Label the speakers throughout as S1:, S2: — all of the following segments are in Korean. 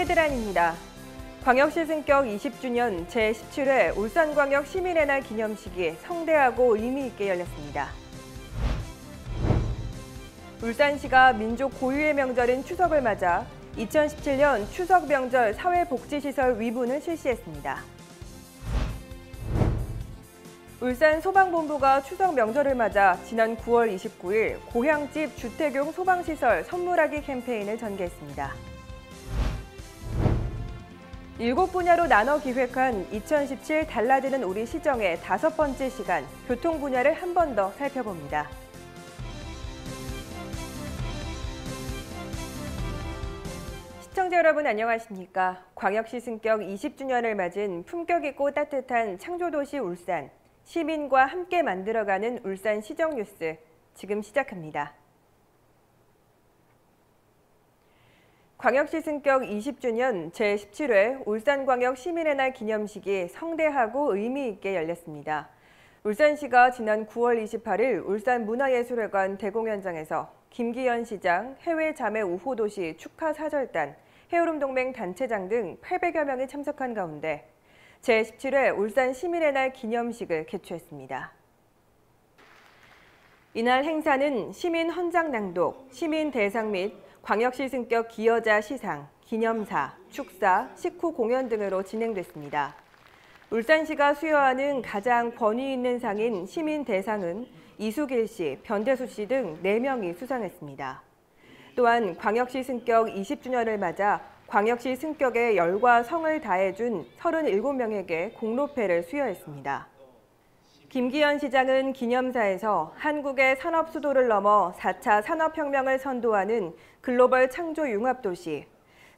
S1: 헤드라인입니다. 광역시 승격 20주년 제17회 울산광역 시민의 날 기념식이 성대하고 의미 있게 열렸습니다. 울산시가 민족 고유의 명절인 추석을 맞아 2017년 추석 명절 사회복지시설 위문을 실시했습니다. 울산 소방본부가 추석 명절을 맞아 지난 9월 29일 고향집 주택용 소방시설 선물하기 캠페인을 전개했습니다. 7분야로 나눠 기획한 2017 달라지는 우리 시정의 5번째 시간, 교통 분야를 한 번 더 살펴봅니다. 시청자 여러분 안녕하십니까? 광역시 승격 20주년을 맞은 품격 있고 따뜻한 창조도시 울산, 시민과 함께 만들어가는 울산 시정 뉴스, 지금 시작합니다. 광역시 승격 20주년 제17회 울산광역 시민의 날 기념식이 성대하고 의미 있게 열렸습니다. 울산시가 지난 9월 28일 울산문화예술회관 대공연장에서 김기현 시장, 해외자매 우호도시 축하사절단, 해오름동맹 단체장 등 800여 명이 참석한 가운데 제17회 울산 시민의 날 기념식을 개최했습니다. 이날 행사는 시민 헌장 낭독, 시민 대상 및 광역시 승격 기여자 시상, 기념사, 축사, 식후 공연 등으로 진행됐습니다. 울산시가 수여하는 가장 권위 있는 상인 시민 대상은 이수길 씨, 변대수 씨 등 4명이 수상했습니다. 또한 광역시 승격 20주년을 맞아 광역시 승격에 열과 성을 다해준 37명에게 공로패를 수여했습니다. 김기현 시장은 기념사에서 한국의 산업 수도를 넘어 4차 산업혁명을 선도하는 글로벌 창조 융합도시,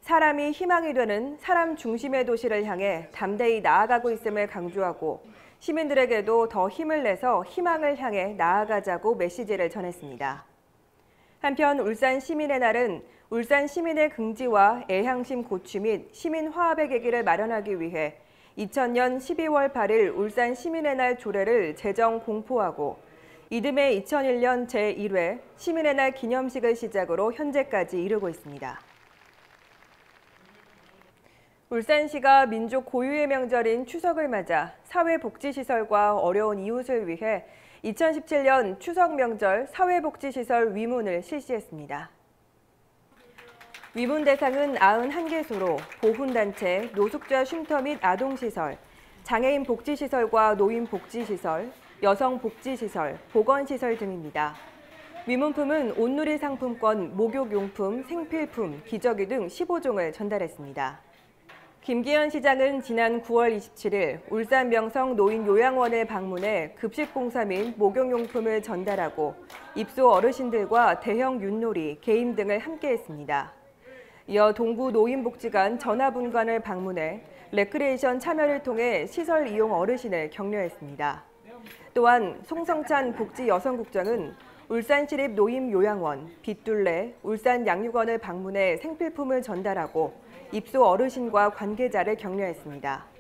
S1: 사람이 희망이 되는 사람 중심의 도시를 향해 담대히 나아가고 있음을 강조하고 시민들에게도 더 힘을 내서 희망을 향해 나아가자고 메시지를 전했습니다. 한편 울산 시민의 날은 울산 시민의 긍지와 애향심 고취 및 시민 화합의 계기를 마련하기 위해 2000년 12월 8일 울산 시민의 날 조례를 제정 공포하고 이듬해 2001년 제1회 시민의 날 기념식을 시작으로 현재까지 이르고 있습니다. 울산시가 민족 고유의 명절인 추석을 맞아 사회복지시설과 어려운 이웃을 위해 2017년 추석 명절 사회복지시설 위문을 실시했습니다. 위문 대상은 91개소로 보훈단체, 노숙자 쉼터 및 아동시설, 장애인 복지시설과 노인 복지시설, 여성 복지시설, 보건시설 등입니다. 위문품은 온누리 상품권, 목욕용품, 생필품, 기저귀 등 15종을 전달했습니다. 김기현 시장은 지난 9월 27일 울산 명성 노인요양원을 방문해 급식봉사 및 목욕용품을 전달하고 입소 어르신들과 대형 윷놀이, 게임 등을 함께했습니다. 이어 동구 노인복지관 전화분관을 방문해 레크레이션 참여를 통해 시설 이용 어르신을 격려했습니다. 또한 송성찬 복지여성국장은 울산시립 노인요양원, 빗둘레, 울산 양육원을 방문해 생필품을 전달하고 입소 어르신과 관계자를 격려했습니다.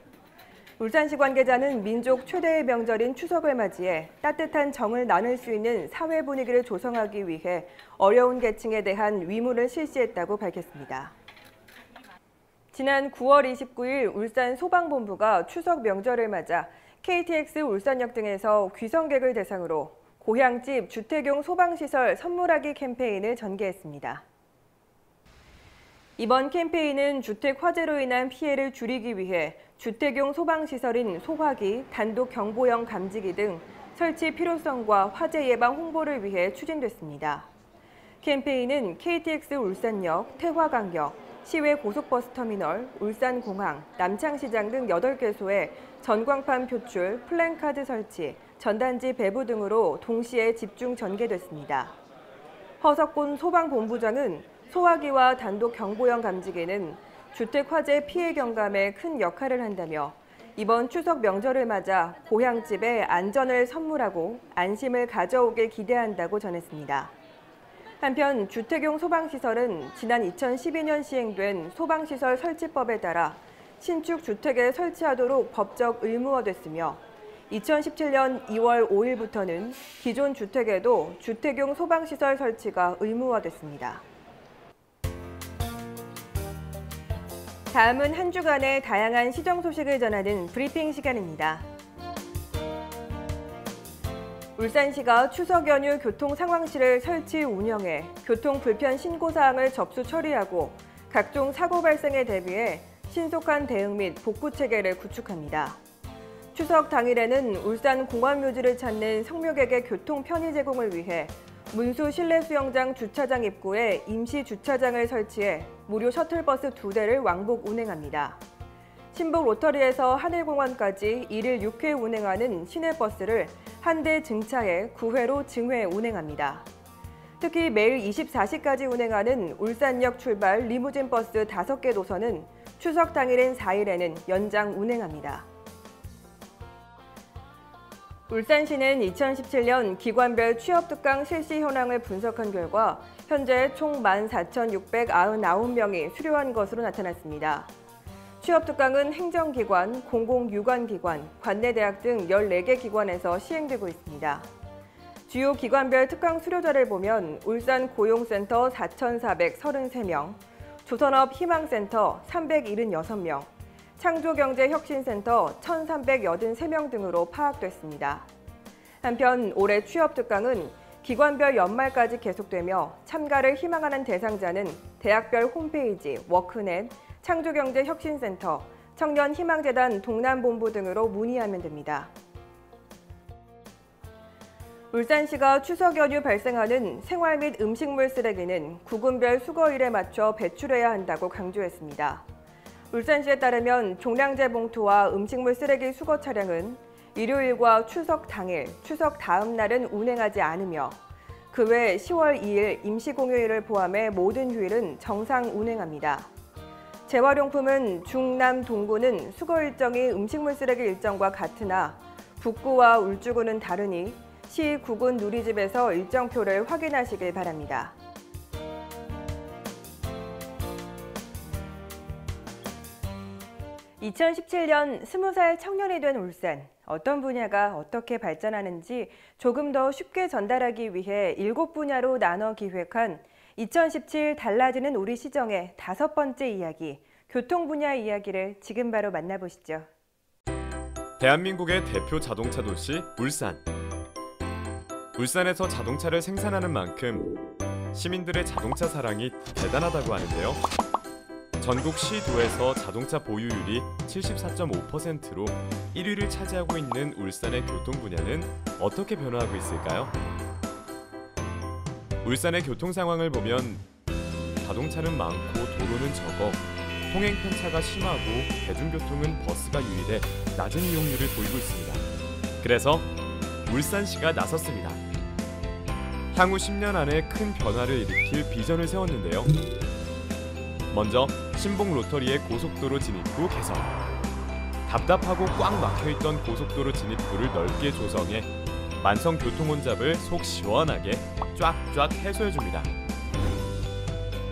S1: 울산시 관계자는 민족 최대의 명절인 추석을 맞이해 따뜻한 정을 나눌 수 있는 사회 분위기를 조성하기 위해 어려운 계층에 대한 위문을 실시했다고 밝혔습니다. 지난 9월 29일 울산 소방본부가 추석 명절을 맞아 KTX 울산역 등에서 귀성객을 대상으로 고향집 주택용 소방시설 선물하기 캠페인을 전개했습니다. 이번 캠페인은 주택 화재로 인한 피해를 줄이기 위해 주택용 소방시설인 소화기, 단독 경보형 감지기 등 설치 필요성과 화재 예방 홍보를 위해 추진됐습니다. 캠페인은 KTX 울산역, 태화강역, 시외 고속버스터미널, 울산공항, 남창시장 등 8개소에 전광판 표출, 플랜카드 설치, 전단지 배부 등으로 동시에 집중 전개됐습니다. 허석곤 소방본부장은 소화기와 단독 경보형 감지기는 주택 화재 피해 경감에 큰 역할을 한다며 이번 추석 명절을 맞아 고향집에 안전을 선물하고 안심을 가져오길 기대한다고 전했습니다. 한편 주택용 소방시설은 지난 2012년 시행된 소방시설 설치법에 따라 신축 주택에 설치하도록 법적 의무화됐으며 2017년 2월 5일부터는 기존 주택에도 주택용 소방시설 설치가 의무화됐습니다. 다음은 한 주간의 다양한 시정 소식을 전하는 브리핑 시간입니다. 울산시가 추석 연휴 교통 상황실을 설치 운영해 교통 불편 신고 사항을 접수 처리하고 각종 사고 발생에 대비해 신속한 대응 및 복구 체계를 구축합니다. 추석 당일에는 울산 공원묘지를 찾는 성묘객의 교통 편의 제공을 위해 문수 실내 수영장 주차장 입구에 임시 주차장을 설치해 무료 셔틀버스 2대를 왕복 운행합니다. 신북 로터리에서 하늘공원까지 1일 6회 운행하는 시내버스를 한 대 증차해 9회로 증회 운행합니다. 특히 매일 24시까지 운행하는 울산역 출발 리무진 버스 5개 노선은 추석 당일인 4일에는 연장 운행합니다. 울산시는 2017년 기관별 취업 특강 실시 현황을 분석한 결과 현재 총 14,699명이 수료한 것으로 나타났습니다. 취업 특강은 행정기관, 공공유관기관, 관내대학 등 14개 기관에서 시행되고 있습니다. 주요 기관별 특강 수료자를 보면 울산 고용센터 4,433명, 조선업 희망센터 376명, 창조경제혁신센터 1,383명 등으로 파악됐습니다. 한편 올해 취업 특강은 기관별 연말까지 계속되며 참가를 희망하는 대상자는 대학별 홈페이지, 워크넷, 창조경제혁신센터, 청년희망재단 동남본부 등으로 문의하면 됩니다. 울산시가 추석 연휴 발생하는 생활 및 음식물 쓰레기는 구군별 수거일에 맞춰 배출해야 한다고 강조했습니다. 울산시에 따르면 종량제 봉투와 음식물 쓰레기 수거 차량은 일요일과 추석 당일, 추석 다음 날은 운행하지 않으며 그 외 10월 2일 임시공휴일을 포함해 모든 휴일은 정상 운행합니다. 재활용품은 중남 동구는 수거 일정이 음식물 쓰레기 일정과 같으나 북구와 울주구는 다르니 시 구군 누리집에서 일정표를 확인하시길 바랍니다. (2017년) 20살 청년이 된 울산. 어떤 분야가 어떻게 발전하는지 조금 더 쉽게 전달하기 위해 7분야로 나눠 기획한 2017 달라지는 우리 시정의 5번째 이야기, 교통 분야 이야기를 지금 바로 만나보시죠.
S2: 대한민국의 대표 자동차 도시 울산. 울산에서 자동차를 생산하는 만큼 시민들의 자동차 사랑이 대단하다고 하는데요. 전국 시도에서 자동차 보유율이 74.5%로 1위를 차지하고 있는 울산의 교통 분야는 어떻게 변화하고 있을까요? 울산의 교통 상황을 보면 자동차는 많고 도로는 적어 통행 편차가 심하고 대중교통은 버스가 유일해 낮은 이용률을 보이고 있습니다. 그래서 울산시가 나섰습니다. 향후 10년 안에 큰 변화를 일으킬 비전을 세웠는데요. 먼저 신북 로터리의 고속도로 진입구 개선, 답답하고 꽉 막혀있던 고속도로 진입구를 넓게 조성해 만성 교통 혼잡을 속 시원하게 쫙쫙 해소해줍니다.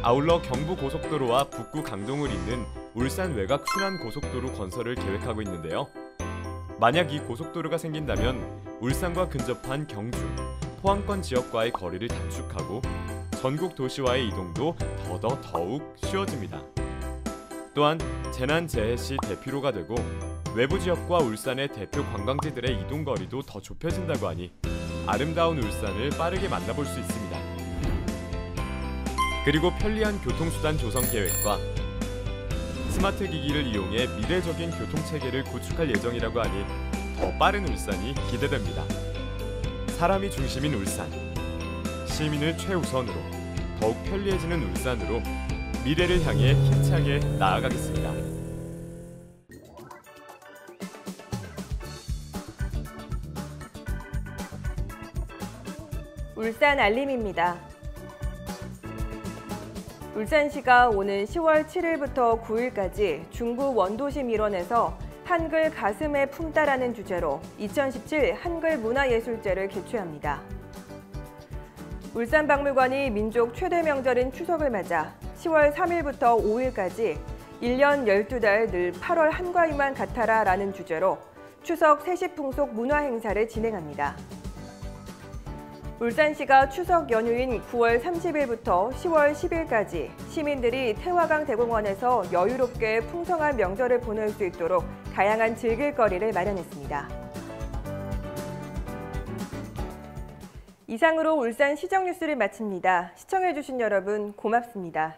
S2: 아울러 경부 고속도로와 북구 강동을 잇는 울산 외곽 순환 고속도로 건설을 계획하고 있는데요. 만약 이 고속도로가 생긴다면 울산과 근접한 경주, 포항권 지역과의 거리를 단축하고 전국 도시와의 이동도 더욱 쉬워집니다. 또한 재난 재해 시 대피로가 되고 외부 지역과 울산의 대표 관광지들의 이동 거리도 더 좁혀진다고 하니 아름다운 울산을 빠르게 만나볼 수 있습니다. 그리고 편리한 교통수단 조성 계획과 스마트 기기를 이용해 미래적인 교통체계를 구축할 예정이라고 하니 더 빠른 울산이 기대됩니다. 사람이 중심인 울산, 시민을 최우선으로 더욱 편리해지는 울산으로 미래를 향해 힘차게 나아가겠습니다.
S1: 울산 알림입니다. 울산시가 오는 10월 7일부터 9일까지 중구 원도심 일원에서 한글 가슴에 품다라는 주제로 2017 한글 문화예술제를 개최합니다. 울산박물관이 민족 최대 명절인 추석을 맞아 10월 3일부터 5일까지 1년 12달 늘 8월 한가위만 같아라 라는 주제로 추석 세시풍속 문화 행사를 진행합니다. 울산시가 추석 연휴인 9월 30일부터 10월 10일까지 시민들이 태화강 대공원에서 여유롭게 풍성한 명절을 보낼 수 있도록 다양한 즐길거리를 마련했습니다. 이상으로 울산 시정 뉴스를 마칩니다. 시청해주신 여러분 고맙습니다.